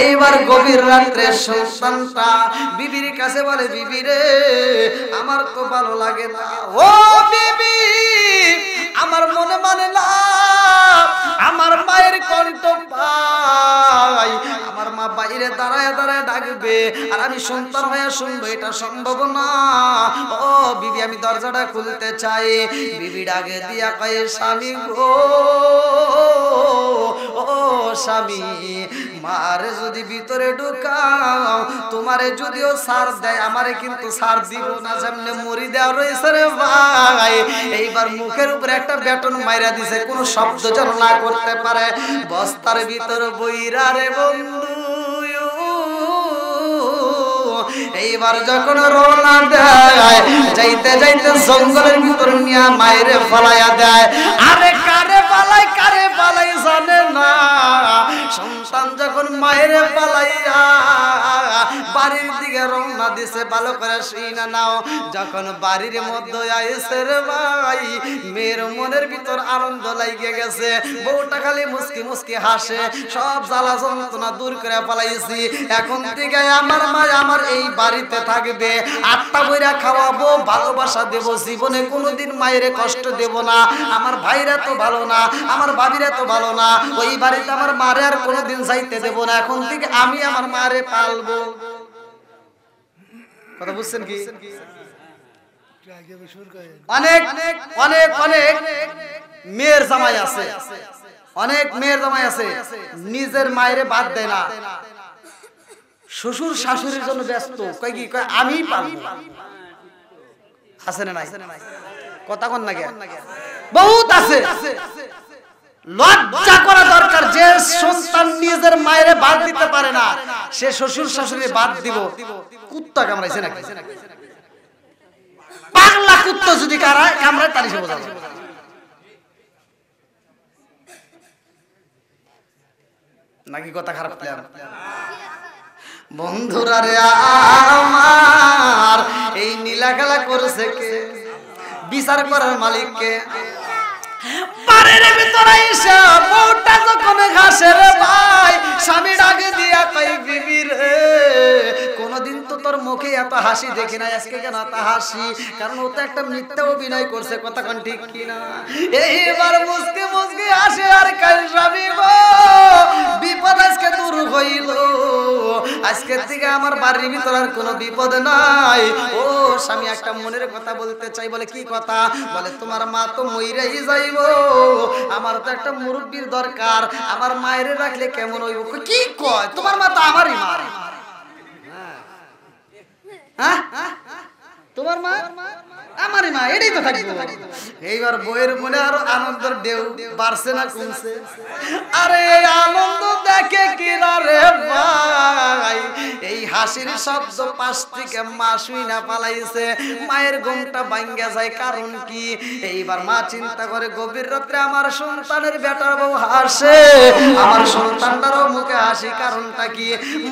এইবার গভীর রাত্রে সন্তানটা বিবির কাছে বলে, বিবি রে আমার তো ভালো লাগে না, ও বিবি আমার মনে মানে না, আমার মায়ের কণ্ঠ পাই, আমার মা বাইরে দাঁড়ায় দাঁড়ায় ডাকবে আর আমি সন্তান হয়ে শুনবো, এটা সম্ভব না। ও বিবি আমি দরজাটা খুলতে চাই। বিবি ডাকে দিয়া কয়ে, স্বামী গো, ও স্বামী, মারে যদি ভিতরে ঢুকাও, তোমারে যদিও সার দেয়, আমারে কিন্তু সার দিব না, সামনে মরি দেওয়া রয়েছে রে ভাই। এইবার মুখের উপরে একটা ব্যাটন মাইরা দিছে, কোনো শব্দ যেন না করতে পারে। বস্তার ভিতর বইরা রে বন্ধু, এইবার যখন রওনা দেয়, যাইতে যাইতে জঙ্গলের ভিতর নিয়ে মায়েরে ফলাইয়া দেয়। আরে কারে পালাই জানে না। সন্তান যখন মায়েরে পালাইয়া বাড়ির দিকে রওনা দিছে, ভালো করে শুইনা নাও, যখন বাড়ির মধ্যে আইছে রে ভাই, মেয়ের মনের ভিতর আনন্দ লাগিয়ে গেছে। বউটা খালি মুস্কি মুস্কি হাসে, সব জ্বালা যন্ত্রণা দূর করে পালাইছি, এখন থেকে আমার মা আমার এই বাড়িতে থাকবে, আটটা বইরা খাওয়াবো, ভালোবাসা দেব, জীবনে কোনোদিন মায়েরে কষ্ট দেব না। আমার ভাইরা তো ভালো না, আমার ভাবিরা তো ভালো না, ওই বাড়িতে আমার মারে আর কোনোদিন যাইতে দেব না, এখন থেকে আমি আমার মারে পালবো। কথা বুঝছেন কি? অনেক অনেক অনেক মেয়ের জামাই আছে, অনেক মেয়ের জামাই আছে নিজের মায়েরে বাদ দেয় না, শ্বশুর শাশুড়ির জন্য ব্যস্ত, কয় কি কয় আমি পালবো। আছে না নাই? কথা কোন না গে বহুত আছে। লজ্জা করা দরকার, যে সন্তান নিজের মায়েরে বাদ দিতে পারে না, সে শ্বশুর শাশুড়ি বাদ দিব। কুত্তা কামড়াইছে নাকি? পাগলা কুত্তা যদি কামড়ায় তারই সে বোঝা যায়। নাকি কথা খারাপ প্লেয়ার? বন্ধুরা রে আমার, এই নীলা খেলা করেছে কে? বিচার করার মালিক কে? বাড়ির ভিতরে এসে বউটা যখন ঘাসে রে ভাই, স্বামী ডাকে দিয়া কই, বিবি রে কোনদিন তো তোর মুখে এত হাসি দেখি না, আজকে কেন এত হাসি? কারণ ও তো একটা মিথ্যা অভিনয় করছে, কথা কোন ঠিক কিনা? এইবার মুসকে মুসকে আসে আর কই, স্বামী গো বিপদ আজকে দূর হইল, আজকের থেকে আমার বাড়ির ভিতর আর কোনো বিপদ নাই। ও স্বামী একটা মনের কথা বলতে চাই। বলে কি কথা? বলে তোমার মা তো মইরাই যাইব, আমার তো একটা মুরব্বির দরকার, আমার মায়েরে রাখলে কেমন হইব? কি কয়? তোমার মা তো আমারই মা। হ্যাঁ তোমার মা আমারই মা, এটাই তো থাকবে। এইবার বইয়ের মনে আরো আনন্দের ঢেউ বাড়ছে না কমছে? আরে আনন্দ দেখে কিনা রে ভাই, এই হাসির শব্দ পাশ থেকে মা শুই না পালাইছে, মায়ের ঘুমটা ভাঙ্গা যায়। কারণ কি? এইবার মা চিন্তা করে, গভীর রাত্রে আমার সন্তানের বেটার বউ হাসে, আমার সন্তানটারও মুখে হাসি, কারণটা কি?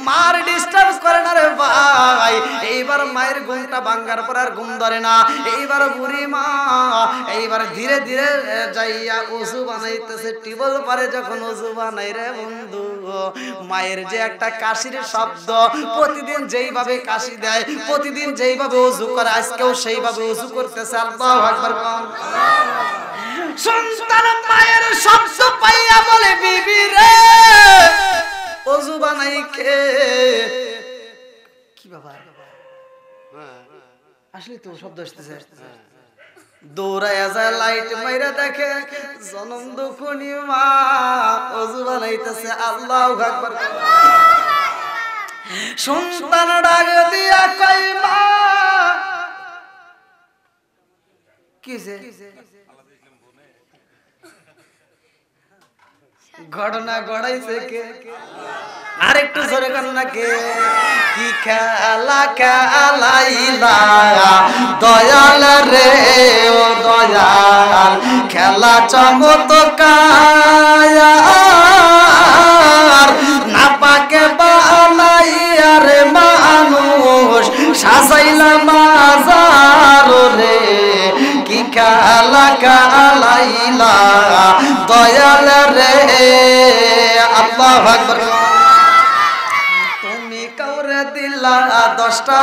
মার ডিস্টার্ব করে না রে ভাই। এইবার মায়ের ঘুমটা ভাঙ্গার পর আর ঘুম ধরে না। এইবার বুড়ি মা এইবার ধীরে ধীরে যাইয়া ওযু বানাইতেছে। টিবল পারে যখন ওযু বানাই রে বন্ধু, মায়ের যে একটা কাশির শব্দ, প্রতিদিন যেইভাবে কাশি দেয়, প্রতিদিন যেইভাবে ওযু করে, আজকেও সেইভাবে ওযু করতেছে। আল্লাহু আকবার। সন্তান মায়ের শব্দ পাইয়া বলে, বিবি রে ওযু বানাই কে? কি বাবা আসলে তো শব্দ আসতেছে। দৌড়াইয়া যায়, লাইট মাইরা দেখে জনম দুখুনি মা ওযু বানাইতেছে। আল্লাহু আকবার। সন্তান ডাক দিয়া কই, মা কিছে? ঘটনা গড়াইছে কে? আরেকটু জোরে কান না কে? কি খেলা খেলাইলা দয়াল রে ও দয়াল, খেলা চমৎকার, না পাকে বানাইয়া রে মানুষ সাজাইলা মাজার রে, কি খেলা খেলাইলা দয়াল রে। আল্লাহু আকবার। আল্লাহ 10টা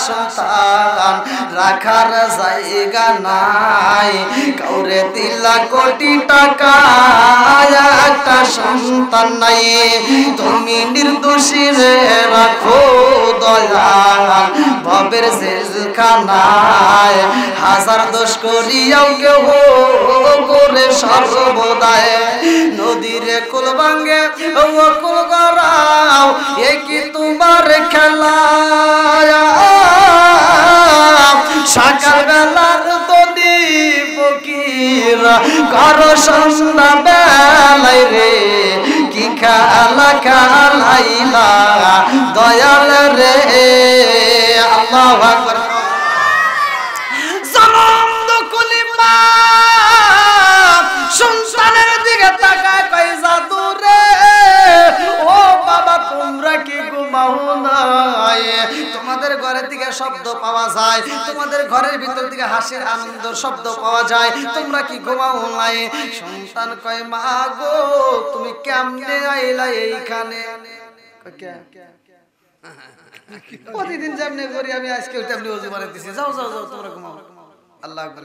সন্তান রাখার জায়গা নাই, কাউরে দিলা কোটি টাকা একটা সন্তান নাই, তুমি নির্দোষী রে রাখো দয়াল ভবের জেলখানায়, হাজার দোষ করিয়াও কেহ করে সর্বদায়, নদীর কুল ভাঙ্গে ও কুল গড়াও এ কি তোমার খেলা, সকাল বেলার দদি ফকির করো সন্ধ্যা বেলায় রে, কি খেলা খেলাইলা দয়াল রে। আল্লাহু আকবার। সন্তানের দিকে তাকায় কই জাদু রে, ও বাবা তোমরা কি ঘুমাও নাই? তোমাদের ঘরের দিকে শব্দ পাওয়া যায়, তোমাদের ঘরের ভিতর থেকে হাসির আনন্দ শব্দ পাওয়া যায়, তোমরা কি ঘুমাও নাই? সন্তান কয় মা গো তুমি কেমনে আইলা এইখানে? প্রতিদিন যেমনি করি আমি আজকে তেমনি ওযু বানাইতেছি, যাও যাও যাও তোমরা ঘুমাও। আল্লাহু আকবার।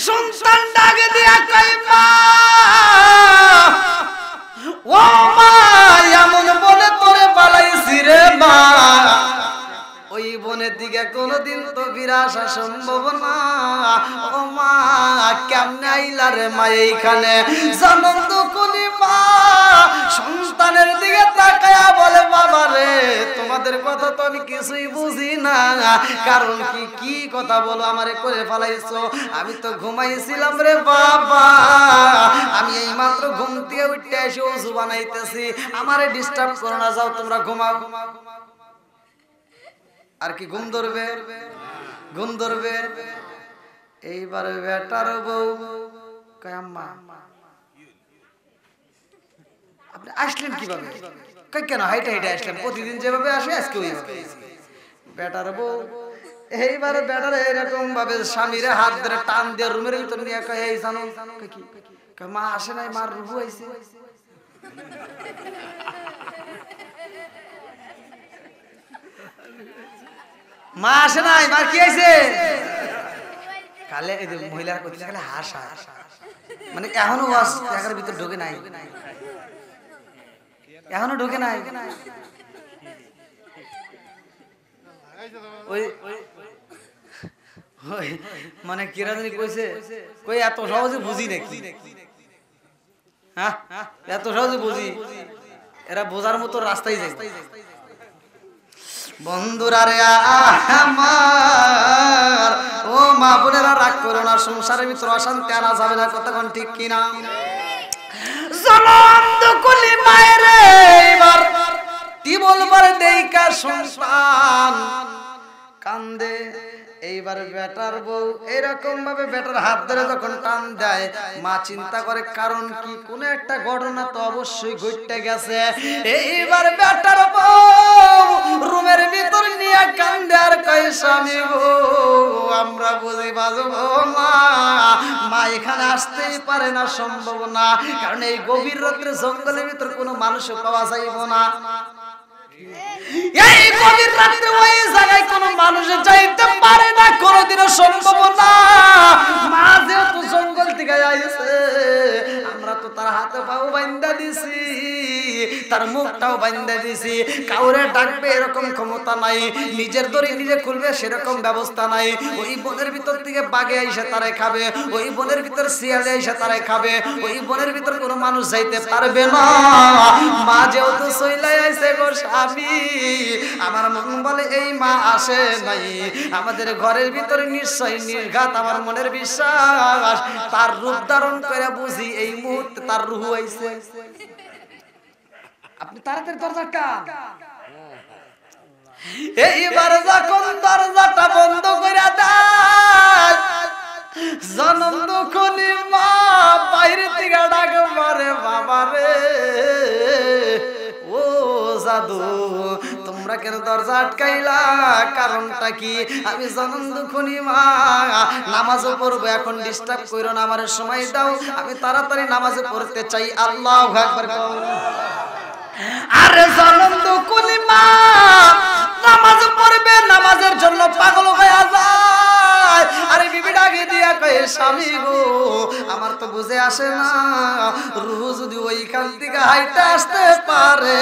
সন্তান ডাকে দিয়া কয় মা, ও মা এমন বলে তোরে পালাইছি রে মা, ওই বনের দিকে কোনদিন তো ফিরে আসা সম্ভব না, ও মা কেমনে আইলা রে মা এইখানে? জনম দুঃখী মা সন্তানের দিকে তাকায়া বলে বাবা রে তোমাদের কথা তো আমি কিছুই বুঝি না, কারণ কি কি কথা বলো আমারে করে ফেলাইছো? আমি তো ঘুমাইছিলাম রে বাবা, আমি এই মাত্র ঘুম থেকে উঠে এসে ওযু বানাইতেছি, আমারে ডিস্টার্ব করো না, যাও তোমরা ঘুমাও। আর কি ঘুম ধরবে? ঘুম ধরবে। এইবার বেটার বউ কয় আম্মা আপনি আসলেন কিভাবে? কই কেন হাইটা হাইটা আসলেন? প্রতিদিন যেভাবে আসে আজকে ওইভাবে। বেটার বউ এইবার বেটার এরকম ভাবে স্বামীরে হাত ধরে টান দিয়ে রুমের ভিতর নিয়ে কয় এই জানো কি কয় মা আসে নাই, মার রুহু আইছে। মা আসে নাই, মার কি আইছে? কালে এই মহিলারা কইছে খালি হাস হাস, মানে এখনো ওয়াজ এর ভিতর ঢোকে নাই, এখনো ঢোকে নাই। ওই মানে কিরানি কইছে কই এত সহজে বুঝি নাকি? হ্যাঁ এত সহজে বুঝি? এরা বোঝার মতো রাস্তায় যায়। বন্ধুরা রে আমার, ও মা বোনেরা রাগ করো না, সংসারের ভিতরে অশান্তি আনা যাবে না, কতক্ষণ ঠিক কিনা? জনম দুকুলি মায়ের এবার টিবল পারে দেইকা সন্তান কান্দে। এইবার বেটার বউ এরকম ভাবে বেটার হাত ধরে যখন টান দেয়, মা চিন্তা করে কারণ কি কোন একটা ঘটনা তো অবশ্যই ঘটতে গেছে। এইবার বেটার বউ রুমের ভিতর নিয়ে কান্দে আর কয় স্বামী গো আমরা বুঝি বাজবো মা, মা এখানে আসতেই পারে না, সম্ভব না, কারণ এই গভীর রাত্রে জঙ্গলের ভিতর কোনো মানুষ পাওয়া যাইব না, এই গভীর রাতে ওই জায়গায় কোন মানুষ যাইতে পারে না, কোনদিনও সম্ভব না। মা যেহেতু জঙ্গল থেকে আইছে, আমরা তো তার হাতে পাও বান্ধা দিছি, তার মুখটাও বান্ধা দিছি, কাউরে ডাকবে এরকম ক্ষমতা নাই, নিজের দড়ি নিজে খুলবে সেরকম ব্যবস্থা নাই। ওই বনের ভিতর থেকে বাঘে আইসা তারাই খাবে, ওই বনের ভিতর শিয়ালে আইসা তারাই খাবে, ওই বনের ভিতর কোনো মানুষ যাইতে পারবে না। মা যেহেতু চইলাই আইছে গো স্বামী, আমার মন বলে এই মা আসে নাই, আমাদের ঘরের ভিতরে নিশ্চয় নির্ঘাত আমার মনের বিশ্বাস, তার রূপ ধারণ করে বুঝি এই মুহূর্তে তার রূহ আইছে। আপনি তাড়াতাড়ি দরজাটা, এইবার যখন দরজাটা বন্ধ করে দেয়, জনম দুঃখী মা বাইরে থেকে ডাক মারে বাবা রে ও জাদু তোমরা কেন দরজা আটকাইলা? কারণটা কি? আমি জনম দুঃখী মা নামাজও পড়বো, এখন ডিস্টার্ব করো না, আমার সময় দাও, আমি তাড়াতাড়ি নামাজে পড়তে চাই। আল্লাহু আকবার। আরে জনম দুঃখী মা কয় স্বামী গো আমার তো বুঝে আসে না রুহ যদি ওইখান থেকে হাইটা আসতে পারে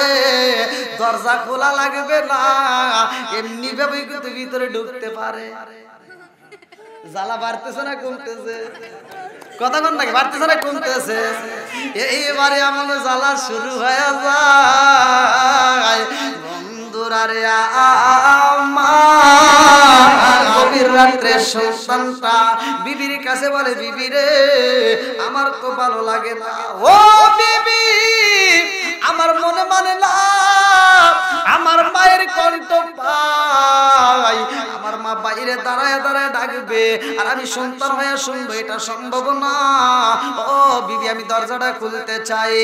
দরজা খোলা লাগবে না এমনি ভাবে কিন্তু ভিতরে ঢুকতে পারে জ্বালা বাড়তেছে না কমতেছে কথা বল নাকি বাড়তেছে না কমতেছে এইবারে এমন জ্বালা শুরু হয়ে যায় বন্ধুরা রে আমার গভীর রাত্রে সন্তানটা বিবির কাছে বলে বিবি রে আমার তো ভালো লাগে না ও বিবি আমার মনে মানে না আমার মায়ের কণ্ঠ পাই আমার মা বাইরে দাঁড়ায় দাঁড়ায় ডাকবে আর আমি সন্তান হয়ে শুনবো এটা সম্ভব না ও বিবি আমি দরজাটা খুলতে চাই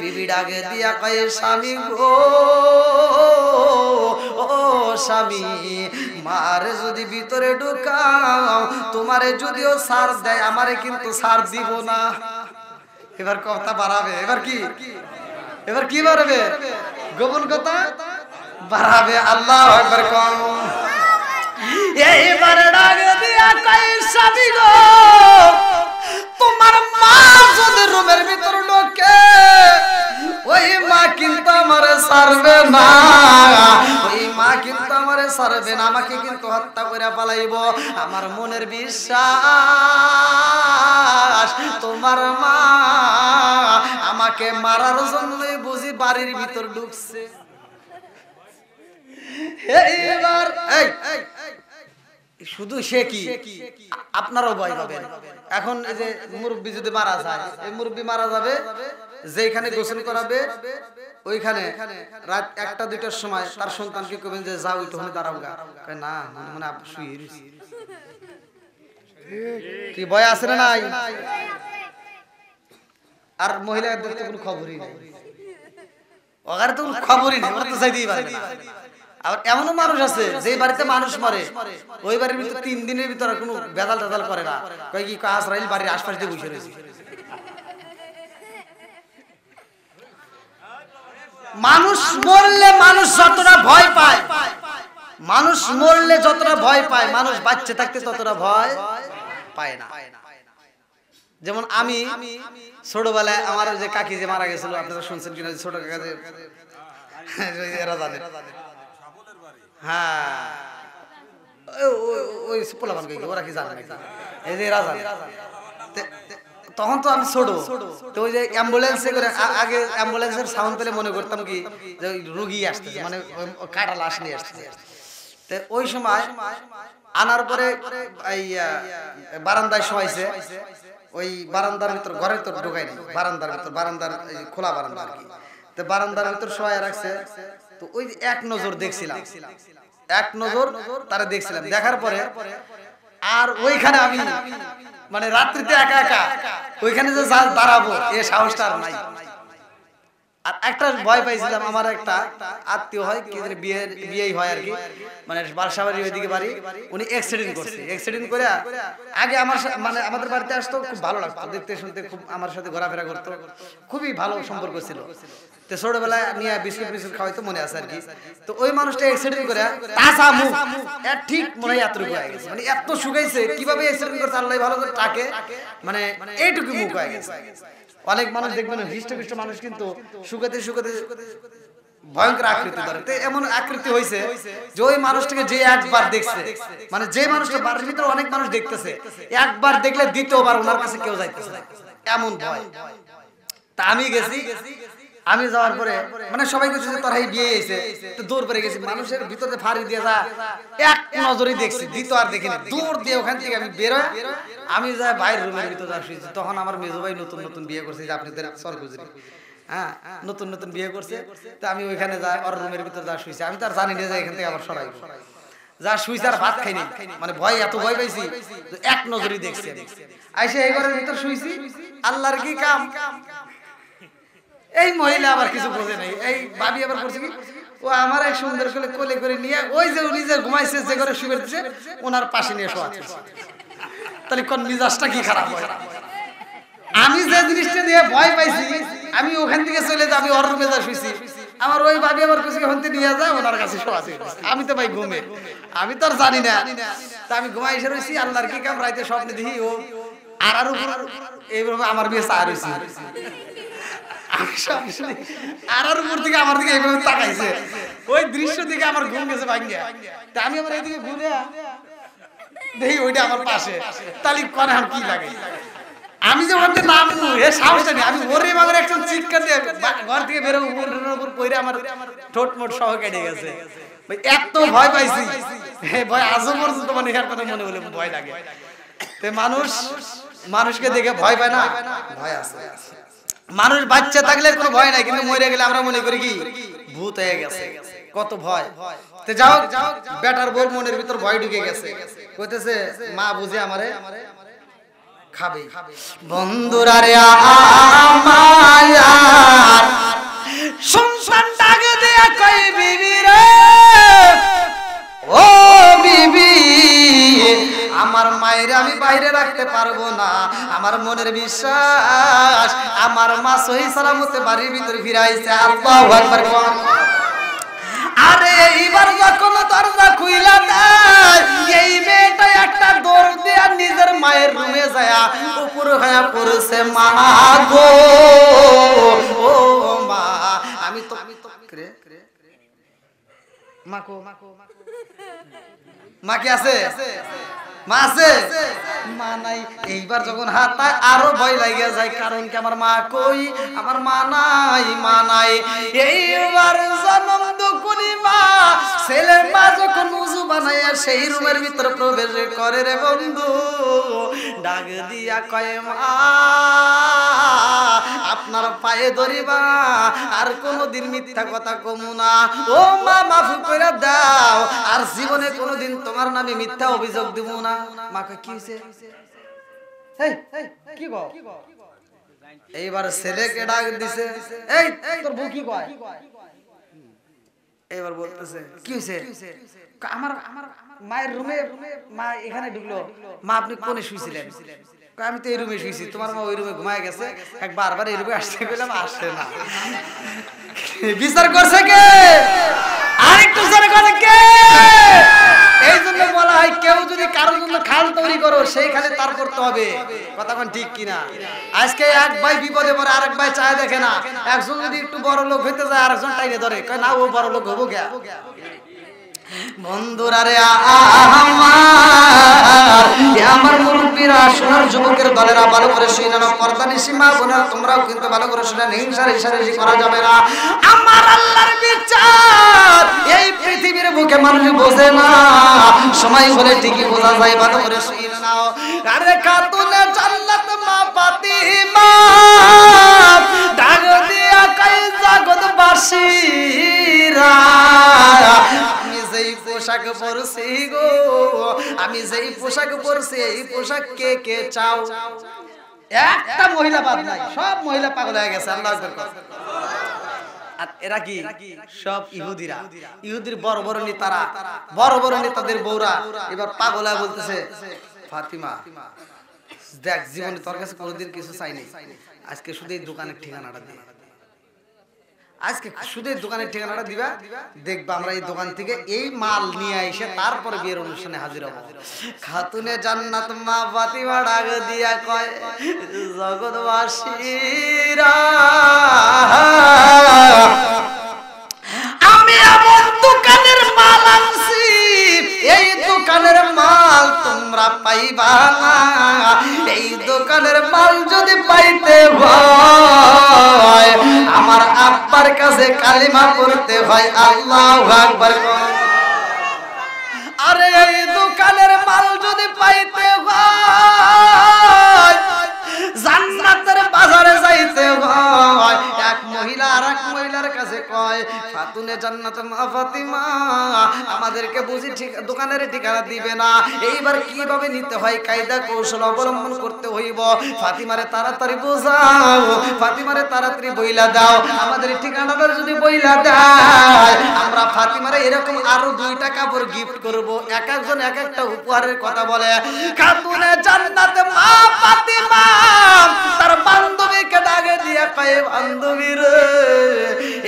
বিবি ডাকে দিয়া কয় স্বামী গো ও স্বামী মারে যদি ভিতরে ঢুকাও তোমারে যদিও সার দেয় আমারে কিন্তু সার দিব না এবার কথা বাড়াবে এবার কি বাড়বে গোপন কথা বাড়াবে আল্লাহু আকবার কোন এইবারে ডাক দিয়া কই স্বামী গো তোমার মা যদি রুমের ভিতর ঢোকে ওই মা কিন্তু আমারে ছাড়বে না ওই মা কিন্তু আমারে ছাড়বে না আমাকে কিন্তু হত্যা করে পালাইব আমার মনের বিশ্বাস তোমার মা আমাকে মারার জন্যই বুঝি বাড়ির ভিতর ঢুকছে এইবার শুধু সে কি আপনারাও ভয় পাবেন এখন এই যে মুরব্বি যদি মারা যায় এই মুরব্বি মারা যাবে যেখানে গোসল করাবে ওইখানে রাত 1টা 2টার সময় তার সন্তানকে কবেন যে যাও একটু দাঁড়াও গা না মানে শুয়ে রয়েছি কি ভয় আছে না নাই আর মহিলাদের তো কোনো খবরই নেই ওখানে তো কোনো খবরই নেই ওরা তো যাইতেই পারে না আর এমনও মানুষ আছে যে বাড়িতে মানুষ মরে ওই বাড়ির ভিতরে 3 দিনের ভিতরে কোনো বেদাল টাদাল করে না কয় কি আজরাইল বাড়ির আশপাশ দিয়ে বসে রয়েছে মানুষ মরলে মানুষ যতটা ভয় পায় মানুষ মরলে যতটা ভয় পায় মানুষ বাচ্চা থাকতে ততটা ভয় পায় না যেমন আমি ছোটবেলায় আমার যে কাকি যে মারা গেছিল আপনারা শুনছেন কিনা ছোট কাকা যে এরা জানে হ্যাঁ ওই পোলাপান কই ওরা কি জানে নাকি এই যে রাজা তখন তো আমি ছোট তো ওই যে অ্যাম্বুলেন্সে করে আগে অ্যাম্বুলেন্সের সাউন্ড পেলে মনে করতাম কি যে রোগী আসতেছে মানে কাটা লাশ নিয়ে আসতেছে তো ওই সময় আনার পরে এই বারান্দায় শোয়াইছে ওই বারান্দার ভিতর ঘরের তো ঢোকাই নাই বারান্দার ভিতর বারান্দার খোলা বারান্দা আর কি তো বারান্দার ভিতর শোয়ায় রাখছে তো ওই যে এক নজর দেখছিলাম তারা দেখছিলাম দেখার পরে আর ওইখানে আমি মানে রাত্রিতে একা একা ওইখানে যে দাঁড়াবো এ সাহসটা আর নাই আর একটা ভয় পাইছিলাম আমার একটা আত্মীয় হয় কি বিয়েই হয় আর কি মানে বাসাবাড়ি ওইদিকে বাড়ি উনি অ্যাক্সিডেন্ট করে আগে আমার মানে আমাদের বাড়িতে আসতো খুব ভালো লাগতো দেখতে শুনতে খুব আমার সাথে ঘোরাফেরা করতো খুবই ভালো সম্পর্ক ছিল তো ছোটবেলায় নিয়ে বিস্কুট খাওয়াইতো মনে আছে আর কি তো ওই মানুষটা অ্যাক্সিডেন্ট করে তাসা মুখ ঠিক মনে হয় এতটুকু হয়ে গেছে মানে এত শুকাইছে কিভাবে অ্যাক্সিডেন্ট করছে আল্লাহ ভালো করে তাকে মানে এইটুকু মুখ হয়ে গেছে অনেক মানুষ দেখবেন হৃষ্টপুষ্ট মানুষ কিন্তু শুকাতে ভয়ঙ্কর আকৃতি ধরে তো এমন আকৃতি হয়েছে যে ওই মানুষটাকে যে একবার দেখছে মানে যে মানুষটা বাড়ির ভিতরে অনেক মানুষ দেখতেছে একবার দেখলে দ্বিতীয়বার ওনার কাছে কেউ যাইতেছে না এমন ভয় তা আমি গেছি আমি যাওয়ার পরে মানে সবাই কিছু তোর এই বিয়ে হয়েছে তো দৌড় পরে গেছি মানুষের ভিতরে ফাড়ি দিয়ে যা এক নজরেই দেখছি দ্বিতীয় আর দেখিনি দৌড় দিয়ে ওখান থেকে আমি বেরোয় আমি যাই বাইরের রুমের ভিতরে শুয়েছি তখন আমার মেজো ভাই নতুন বিয়ে করছে যে আপনাদের সরকুজরি হ্যাঁ নতুন বিয়ে করছে তো আমি ওইখানে যাই ওর রুমের ভিতরে যা শুয়েছি আমি তো আর জানি না যে এখান থেকে আবার সরাই যা শুয়েছি আর ভাত খাইনি মানে ভয় এত ভয় পাইছি এক নজরেই দেখছি আইসে এই ঘরের ভিতর শুয়েছি আল্লাহর কি কাম এই মহিলা আবার কিছু বোঝে নাই এই ভাবি আবার করছে কি ও আমার এক সুন্দর করে কোলে করে নিয়ে ওই যে উনি যে ঘুমাইছে যে ঘরে শুয়ে দিচ্ছে ওনার পাশে নিয়ে শোয়াচ্ছে তাহলে কোন মিজাজটা কি খারাপ হয় আমি যে জিনিসটা দিয়ে ভয় পাইছি আমি ওখান থেকে চলে যাই আমি ওর রুমে যা শুইছি আমার ওই ভাবি আবার কিছু ওখান থেকে নিয়ে যায় ওনার কাছে শোয়াচ্ছে আমি তো ভাই ঘুমে আমি তো আর জানি না তা আমি ঘুমাই এসে রয়েছি আল্লাহর কি কাম রাইতে স্বপ্নে দেখি ও আর উপর এইভাবে আমার বিয়ে চার হয়েছে আর উপর থেকে আমার দিকে এইভাবে তাকাইছে ওই দৃশ্য দিকে আমার ঘুম গেছে ভাঙ্গিয়া তা আমি আমার এইদিকে ঘুরে দেখি ওইটা আমার পাশে তালি করে আর কি লাগে আমি যে ওখানে নামবো এ সাহসটা নেই আমি ওরে বাবার একজন চিৎকার দিয়ে ঘর থেকে বেরো উপর পইরে আমার ঠোঁট মোট সহ কেটে গেছে এত ভয় পাইছি ভয় আজও পর্যন্ত মানে এর কথা মনে হলে ভয় লাগে তে মানুষকে দেখে ভয় পায় না ভয় আছে মানুষ বাচ্চা থাকলে কোনো ভয় নাই কিন্তু মরে গেলে আমরা মনে করি কি ভূত হয়ে গেছে কত ভয় তে যাও বেটার বউর মনের ভিতর ভয় ঢুকে গেছে কইতেছে মা বুঝে আমারে খাবে বন্ধুরা রে আমার সন্তান ডাকে দিয়া কই বিবি রে ও বিবি আমার মায়ের আমি বাইরে রাখতে পারবো না আমার মনের বিশ্বাস আমার মা সহি সালামতে বাড়ির ভিতর ফিরাইছে আল্লাহু আকবার আরে এইবার যখন দরজা খুইলা দেয় এই মেয়েটা একটা দৌড় দিয়ে নিজের মায়ের রুমে যায় উপর হয়ে পড়ছে মা গো ও মা আমি তো মা কি আছে মা আছে মা নাই এইবার যখন হাত পায় আরো ভয় লাগিয়ে যায় কারণ কি আমার মা কই আমার মা নাই এইবার জন্ম দুকুনি মা ছেলের মা যখন উজু বানাইয়া সেই রুমের ভিতর প্রবেশ করে রে বন্ধু ডাক দিয়া কয় মা আপনার পায়ে ধরিবা আর কোনদিন মিথ্যা কথা কমু না ও মা মাফ করে দাও আর জীবনে কোনদিন তোমার নামে মিথ্যা অভিযোগ দিব না মা কয় কি হইছে এই কি গো এইবার ছেলেকে ডাক দিছে এই তোর বউ কি কয় এবার বলতেছে কি হইছে আমার মায়ের রুমে মা এখানে ঢুকলো মা আপনি কোনে শুইছিলেন আমি তো এই রুমে শুইছি তোমার মা ওই রুমে ঘুমায় গেছে বারবার এই রুমে আসতে গেলাম আসছে না বিচার করছে কে আরেকটু জোরে করে কে এই জন্য বলা হয় কেউ যদি কারোর জন্য খাল তৈরি করো সেই খালে তার করতে হবে কথা কোন ঠিক কিনা আজকে এক ভাই বিপদে পড়ে আরেক ভাই চায় দেখে না একজন যদি একটু বড় লোক হইতে যায় আরেকজন টাইনে ধরে কয় না ও বড় লোক হবো কে বন্ধুরা রে আমার মুরব্বিরা সোনার যুবকের দলেরা ভালো করে শুনে নাও পর্দানিশী মা বোনেরা তোমরাও কিন্তু ভালো করে শুনে হিংসা রেশারেশি করা যাবে না আমার আল্লাহর বিচার এই পৃথিবীর বুকে মানুষ বোঝে না সময় হলে ঠিকই বোঝা যায় ভালো করে শুনে নাও আরে খাতুনে জান্নাত মা ফাতিমা ডাক দিয়া কই জগৎবাসীরা পোশাক পরছি গো আমি যেই পোশাক পরছি এই পোশাক কে কে চাও একটা মহিলা বাদ নাই সব মহিলা পাগল হয়ে গেছে আল্লাহু আকবার আর এরা কি সব ইহুদিরা ইহুদির বড় বড় নেতারা বড় বড় নেতাদের বউরা এবার পাগল হয়ে বলতেছে ফাতিমা দেখ জীবনে তোর কাছে কোনোদিন কিছু চাইনি আজকে শুধু এই দোকানের ঠিকানাটা দে আজকে শুধু দোকানের ঠিকানাটা দিবা দেখবা আমরা এই দোকান থেকে এই মাল নিয়ে এসে তারপরে বিয়ের অনুষ্ঠানে হাজির হব খাতুনে জান্নাত মা ফাতিমা ডাক দিয়া কয় জগৎবাসীরা আমি এমন দোকানের মাল আনছি এই দোকানের মাল তোমরা পাইবা না এই দোকানের মাল যদি পাইতে হয় আমার আব্বার কাছে কালিমা পড়তে হয় আল্লাহু আকবার আরে এই দোকানের মাল যদি পাইতে হয় জান্নাতের বাজারে যাইতে হয় এক মহিলা আরেক মহিলার কাছে কয় খাতুনে জান্নাত মা ফাতিমা আমাদেরকে বুঝি ঠিক দোকানের ঠিকানা দিবে না এইবার কিভাবে নিতে হয় কায়দা কৌশল অবলম্বন করতে হইব ফাতিমারে তাড়াতাড়ি বোঝাও ফাতিমারে তাড়াতাড়ি বইলা দাও আমাদের ঠিকানাটা যদি বইলা দেয় আমরা ফাতিমারে এরকম আরো 2টা কাপড় গিফট করব এক একজন এক একটা উপহারের কথা বলে খাতুনে জান্নাত মা ফাতিমা তার বান্ধবীকে ডাকে দিয়া কয় বান্ধবী রে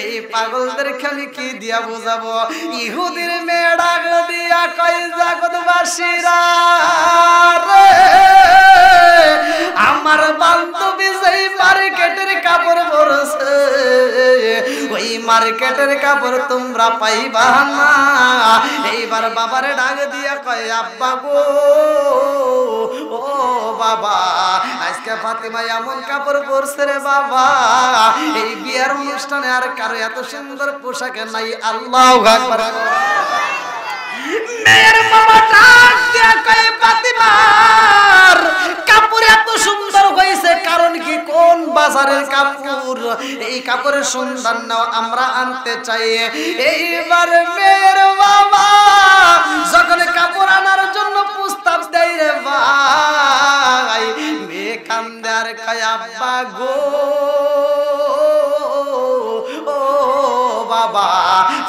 এই পাগলদেরকে আমি কি দিয়া বোঝাবো ইহুদির মেয়ে ডাক দিয়া কয় জগৎবাসীরা রে আমার বান্ধবী যেই মার্কেটের কাপড় পরছে ওই মার্কেটের কাপড় তোমরা পাইবা না। এইবার বাবারে ডাক দিয়া কয় আব্বা গো ও বাবা আজকে ফাতিমা এমন কাপড় পরছে রে বাবা, এই বিয়ের অনুষ্ঠানে আর কারো এত সুন্দর পোশাকে নাই। আল্লাহু আকবার। মেয়ের বাবা ডাক দিয়া কয় ফাতিমার কাপড় এত সুন্দর হয়েছে কারণ কি, কোন বাজারের কাপড়, এই কাপড়ের সন্ধান নাও আমরা আনতে চাই। এইবার মেয়ের বাবা যখন কাপড় আনার জন্য প্রস্তাব দেয় রে ভাই, মেয়ে কান্দে আর কয় আব্বা গো ও বাবা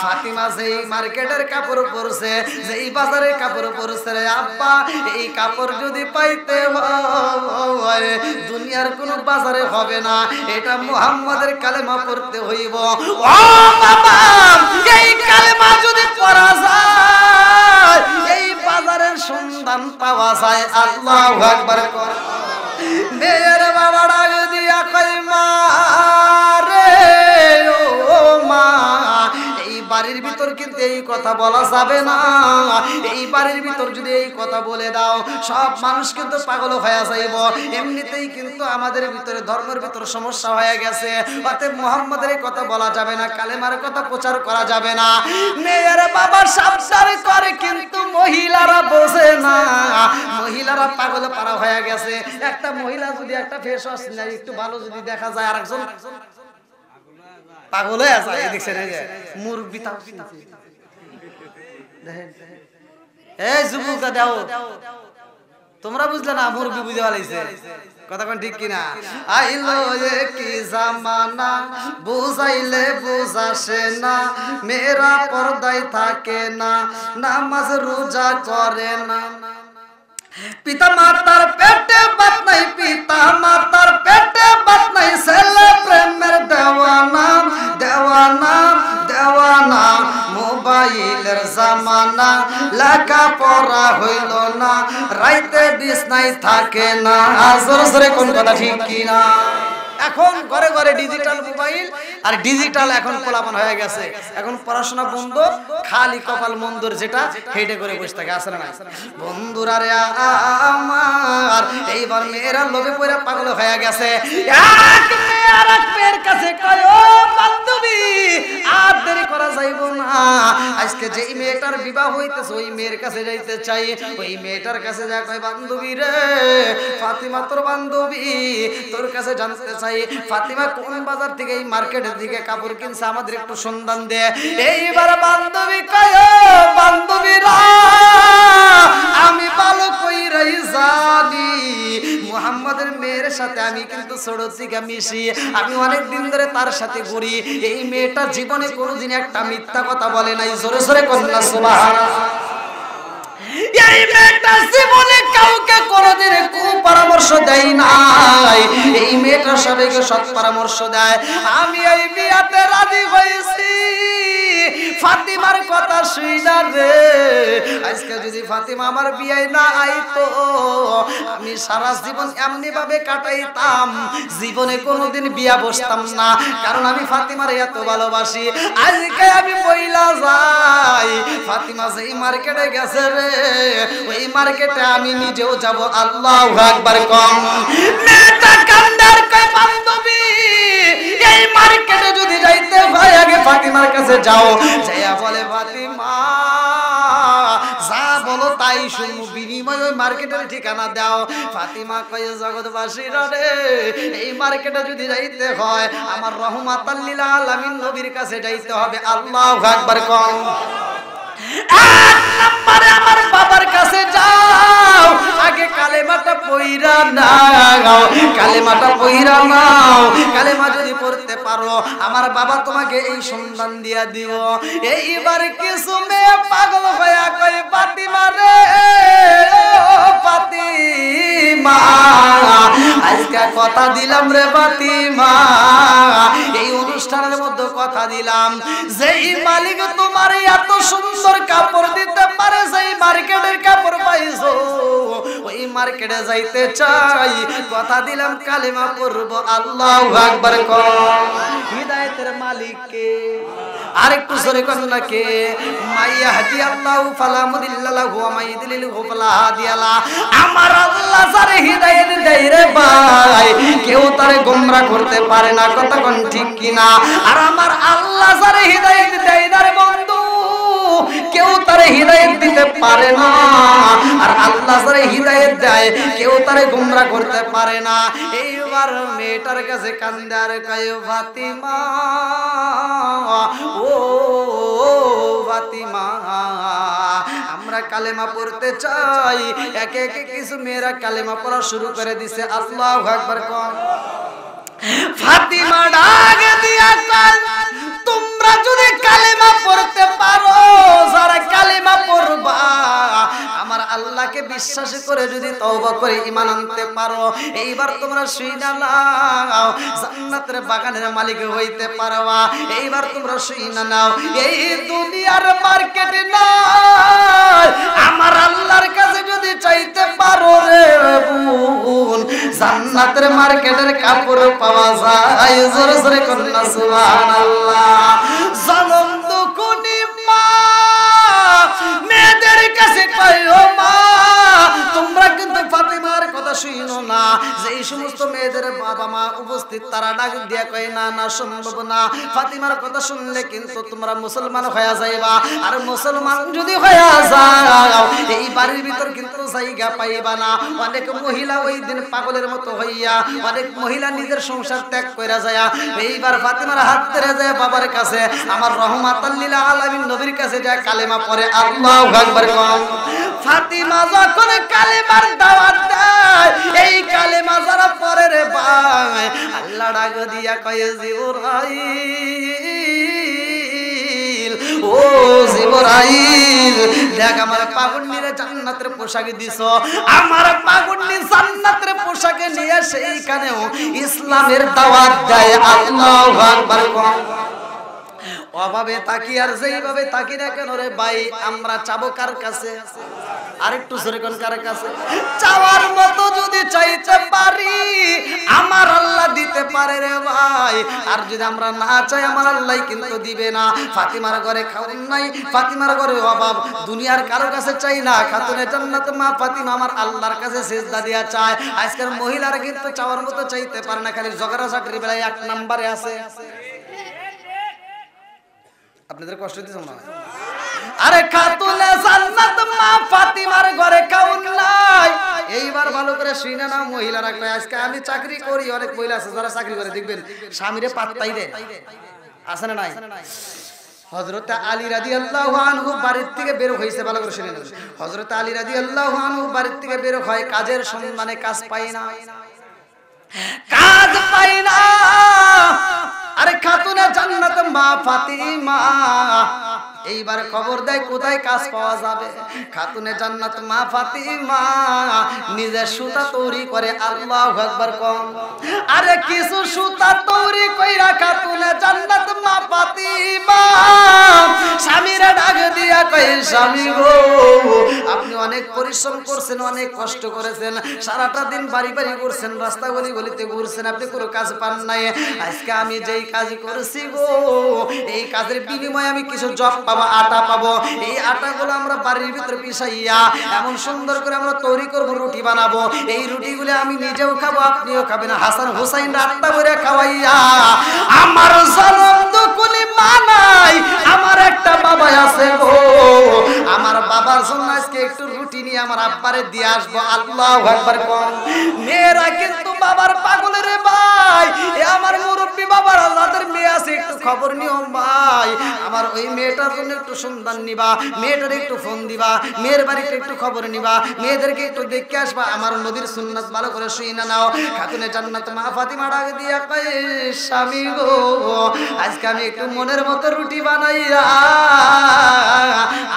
ফাতিমা যেই মার্কেটের কাপড় পরছে, যেই বাজারের কাপড় পরছে রে আব্বা, এই কাপড় যদি পাইতে হয় দুনিয়ার কোন বাজারে হবে না, এটা মুহাম্মাদের কালেমা পড়তে হইব। ও বাবা এই কালেমা যদি পড়া যায় এই বাজারের সন্ধান পাওয়া যায়। আল্লাহু আকবার। মেয়ের বাবা ডাক দিয়া কই মা রে ও মা, এই বাড়ির ভিতর কিন্তু এই কথা বলা যাবে না, এই বাড়ির ভিতর যদি এই কথা বলে দাও সব মানুষ কিন্তু পাগল হয়ে যাইব। এমনিতেই কিন্তু আমাদের ভিতরে ধর্মের ভিতর সমস্যা হয়ে গেছে, অতএব মুহাম্মাদের এই কথা বলা যাবে না, কালেমার কথা প্রচার করা যাবে না। মেয়ের বাবা সাবধান করে কিন্তু মহিলারা বোঝে না, মহিলারা পাগল পারা হয়ে গেছে। একটা মহিলা যদি একটা ফেস ওয়াশ নেয় একটু ভালো যদি দেখা যায় আরেকজন পাগল হয়ে যায়। দেখছেন এই যে মুরব্বি তাও দেখেন, এই যুবকরা দাও তোমরা বুঝলে না, মুরব্বি বুঝে ভালাইছে কথা কোন ঠিক কিনা। আইলো কি জামানা বুঝাইলে বুঝাসে না, মেয়েরা পর্দায় থাকে না, নামাজ রোজা করে না, পিতা মাতার পেটে বাত নাই, পিতা মাতার পেটে বাত নাই, ছেলে প্রেমের দেওয়ানা দেওয়ানা দেওয়ানা, মোবাইলের জামানা, লেখা পড়া হইল না, রাইতে বিছনায় থাকে না। জোরে জোরে কোন কথা ঠিক কিনা। এখন ঘরে ঘরে ডিজিটাল মোবাইল আর ডিজিটাল এখন পোলাপান হয়ে গেছে, এখন পড়াশোনা বন্ধ, খালি কপাল মন্দর যেটা হেডে করে বসে থাকে। আসলে না বন্ধুরা রে আমার, এইবার মেয়েরা লোভে পড়ে পাগল হয়ে গেছে। এক মেয়ে আর এক মেয়ের কাছে কয় ও বান্ধবী আর দেরি করা যাইব না, আজকে যেই মেয়েটার বিবাহ হইতেছে ওই মেয়ের কাছে যাইতে চাই। ওই মেয়েটার কাছে যা কয় বান্ধবী রে ফাতিমা তোর বান্ধবী, তোর কাছে জানতে চাই ফাতিমা কোন বাজার থেকে এই মার্কেটের দিকে কাপড় কিনছে আমাদের একটু সন্ধান দে। এইবার বান্ধবী কয় বান্ধবীরা আমি ভালো কইরাই জানি মুহাম্মাদের মেয়ের সাথে আমি কিন্তু ছোট থেকে মিশি, আমি অনেক দিন ধরে তার সাথে ঘুরি, এই মেয়েটা জীবনে কোনোদিন একটা মিথ্যা কথা বলে নাই। জোরে জোরে কন্যা সুবহানাল্লাহ। এই মেয়েটা জীবনে কাউকে কোনোদিন কুপরামর্শ দেয় নাই, এই মেয়েটা সবাইকে সৎ পরামর্শ দেয়। আমি এই বিয়াতে রাজি হয়েছি ফাতিমার কথা শুইনা রে, আজকে যদি ফাতিমা আমার বিয়ে না আইতো আমি সারা জীবন এমনি ভাবে কাটাইতাম, জীবনে কোনোদিন বিয়া বসতাম না, কারণ আমি ফাতিমার এত ভালোবাসি। আজকে আমি বইলা যাই ফাতিমা যেই মার্কেটে গেছে রে ওই মার্কেটে আমি নিজেও যাব। আল্লাহু আকবার কম। মেয়েটা কান্দার কয় বান্ধবী এই মার্কেটে যদি যাইতে হয় আগে ফাতিমার কাছে যাও, যাইয়া বলে ফাতিমা যা বলো তাই শুনবো, বিনিময় ওই মার্কেটের ঠিকানা দাও। ফাতিমা কয় জগৎবাসীরা রে এই মার্কেটে যদি যাইতে হয় আমার রহমাতাল লিল আলামিন নবীর কাছে যাইতে হবে। আল্লাহু আকবার কম। এক নম্বরে আমার বাবার কাছে যাও, আগে কালেমাটা পয়রা নাও, কালেমাটা পয়রা নাও, কালেমা যদি পড়তে পারো আমার বাবা তোমাকে এই সন্ধান দিয়া দিব। এইবার কিছু মেয়ে পাগল হইয়া কই ফাতিমা রে ও ফাতিমা আজকে কথা দিলাম রে ফাতিমা, এই অনুষ্ঠানের মধ্যে কথা দিলাম যেই মালিক তোমার এত সুন্দর কাপড় দিতে পারে সেই মার্কেটের কাপড় পাইছো ওই মার্কেটে যাইতে চাই কথা দিলাম কালেমা পড়ব আল্লাহু আকবার কর হিদায়াতের মালিক কে আরেকটু জোরে কোন না কে মাইয়াহদি আল্লাহু ফালা মুদিল্লা লাহু ওয়া মাইয়ুদ্লিলহু ফালা হাদিয়া লা আমার আল্লাহ যারে হিদায়াত দেয় রে ভাই কেউ তারে গোমরা করতে পারে না কথা কোন ঠিক কিনা আর আমার আল্লাহ যারে হিদায়াত দেয় না রে বন্ধু কেউ তারে হিদায়াত দিতে পারে না আর আল্লাহ যারে হিদায়াত দেয় কেউ তারে গোমরা করতে পারে না এইবার মেয়েটার কাছে কান্দে আর কয় ফাতিমা ও ফাতিমা আমরা কালেমা পড়তে চাই একে একে কিছু মেয়েরা কালেমা পড়া শুরু করে দিছে আল্লাহু আকবার কোন ফাতিমা ডাক দিয়া কয় তোমরা যদি কালেমা পড়তে পারো যারা কালেমা পড়বা আমার আল্লাহকে বিশ্বাস করে যদি তওবা করে ঈমান আনতে পারো এইবার তোমরা শুইনা নাও জান্নাতের বাগানের মালিক হইতে পারবা এইবার তোমরা শুইনা নাও এই দুনিয়ার মার্কেটে না আমার আল্লাহর কাছে যদি চাইতে পারো রে বোন জান্নাতের মার্কেটের কাপড় পাওয়া যায় জোরে জোরে কন্যা সুবহানাল্লাহ জনম দুকুনি মা মেয়েদের কাছে কইও মা তোমরা কিন্তু ফাতিমার কথা শুনো না যে এই সমস্ত মেয়েদের বাবা মা উপস্থিত তারা ডাক দিয়া কয় না না সম্ভব না ফাতিমার কথা শুনলে কিন্তু তোমরা মুসলমান হয়ে যাইবা আর মুসলমান যদি হয়ে যাও এই বাড়ির ভিতর কিন্তু জায়গা পাইবা না অনেক মহিলা ওই দিন পাগলের মতো হইয়া অনেক মহিলা নিজের সংসার ত্যাগ কইরা যায় এইবার ফাতিমার হাত ধরে যায় বাবার কাছে আমার রহমাতাল লিল আলামিন নবীর কাছে যায় কালেমা পড়ে আল্লাহু আকবার কোন ফাতিমা যখন কালেমার দাওয়াত দেয় এই কালেমা যারা পড়ে রে ভাই আল্লাহ ডাক দিয়া কয় জিবরাইল ও জিবরাইল দেখ আমার পাগন্ডিরে জান্নাতের পোশাক দিছো আমার পাগন্ডি জান্নাতের পোশাকে নিয়ে সেইখানেও ইসলামের দাওয়াত দেয় আল্লাহু আকবার কোন অভাবে তাকি আর যেইভাবে তাকি না কেন রে ভাই আমরা চাবো কার কাছে আরেকটু জোরে কোন কার কাছে চাওয়ার মতো যদি চাইতে পারি আমার আল্লাহ দিতে পারে রে ভাই আর যদি আমরা না চাই আমার আল্লাহ কিন্তু দিবে না ফাতিমার ঘরে খাওয়ান নাই ফাতিমার ঘরে অভাব দুনিয়ার কারো কাছে চাই না খাতুনে জান্নাত মা ফাতিমা আমার আল্লাহর কাছে সিজদা দিয়া চায় আজকের মহিলারা কিন্তু চাওয়ার মতো চাইতে পারে না খালি ঝগড়া ঝাঁটির বেলায় এক নম্বরে আছে আপনাদের কষ্ট দিছো না আরে খাতুনে জান্নাত মা ফাতিমার ঘরে খাওন নাই এইবার ভালো করে শুনে না মহিলারা কয় আজকে আমি চাকরি করি অনেক মহিলা আছে যারা চাকরি করে দেখবেন স্বামীরে পাত্তাই দেয় আছে না নাই হযরত আলী রাদিয়াল্লাহু আনহু বাড়ির থেকে বের হইছে ভালো করে শুনেন হযরত আলী রাদিয়াল্লাহু আনহু বাড়ির থেকে বের হয় কাজের সন্ধানে কাজ পায় না কাজ পায় না আরে খাতুনে জান্নাত মা ফাতিমা এইবার খবর দেয় কোথায় কাজ পাওয়া যাবে খাতুনে জান্নাত মা ফাতিমা নিজে সুতা তৈরি করে আল্লাহু আকবার কোন আরে কিছু সুতা তৈরি কইরা খাতুনে জান্নাত মা ফাতিমা স্বামীরা ডাক দিয়া কই স্বামী গো আপনি অনেক পরিশ্রম করছেন অনেক কষ্ট করেছেন সারাটা দিন বাড়ি বাড়ি করছেন রাস্তা গলি গলিতে ঘুরছেন আপনি কোনো কাজ পান নাই আজকে আমি যেই কাজ করেছি গো এই কাজের বিনিময়ে আমি কিছু জব পাবো আটা পাবো এই আটাগুলো আমরা বাড়ির ভিতরে পিষাইয়া এমন সুন্দর করে আমরা তৈরি করব রুটি বানাবো এই রুটিগুলো আমি নিজেও খাবো আপনিও খাবেন হাসান হুসাইন রাত্তা করে খাওয়াইয়া আমার জনম দুকুনি মানাই আমার একটা বাবা আছে গো আমার বাবার জন্য আজকে একটু রুটি নিয়ে আমার আব্বারে দিয়ে আসবো আল্লাহু আকবার কোন মেয়েরা কিন্তু বাবার পাগলের ভাই এ আমার মুরব্বি বাবার যাদের মেয়ে আছে একটু খবর নিও ভাই আমার ওই মেয়েটার জন্য একটু সন্ধান নিবা মেয়েটার একটু ফোন দিবা মেয়ের বাড়িতে একটু খবর নিবা মেয়েদেরকে একটু দেখে আসবা আমার নবীর সুন্নাত ভালো করে শুইনা নাও খাতুনে জান্নাত মা ফাতিমা ডাক দিয়া কয় স্বামী গো আজকে আমি একটু মনের মতো রুটি বানাইয়া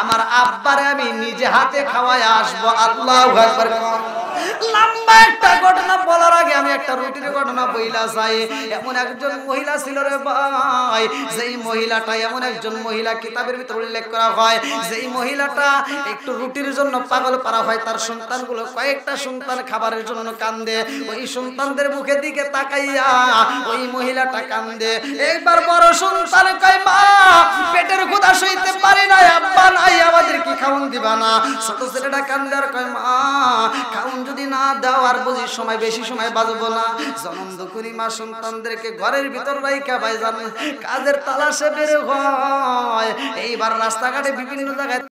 আমার আব্বারে আমি নিজে হাতে খাওয়ায় আসবো আল্লাহু আকবার লম্বা একটা ঘটনা বলার আগে আমি একটা রুটির ঘটনা বইলা চাই। এমন একজন মহিলা ছিল রে ভাই, যেই মহিলাটা এমন একজন মহিলা কিতাবের ভিতর উল্লেখ করা হয়, যেই মহিলাটা একটু রুটির জন্য পাগল পারা হয়, তার সন্তানগুলো কয়েকটা সন্তান খাবারের জন্য কান্দে, ওই সন্তানদের মুখের দিকে তাকাইয়া ওই মহিলাটা কান্দে। একবার বড় সন্তান কয় মা পেটের ক্ষুধা সইতে পারি না, আব্বা নাই আমাদের কি খাওন দিবা না? ছোট ছেলেটা কান্দে আর কয় মা খাওন যদি না দাও আর বুঝি সময় বেশি সময় বাঁচবো না। জনম দুকুনি মা সন্তানদেরকে ঘরের ভিতর রাইখা ভাইজান কাজের তালাশে বের হয়। এইবার রাস্তাঘাটে বিভিন্ন জায়গায়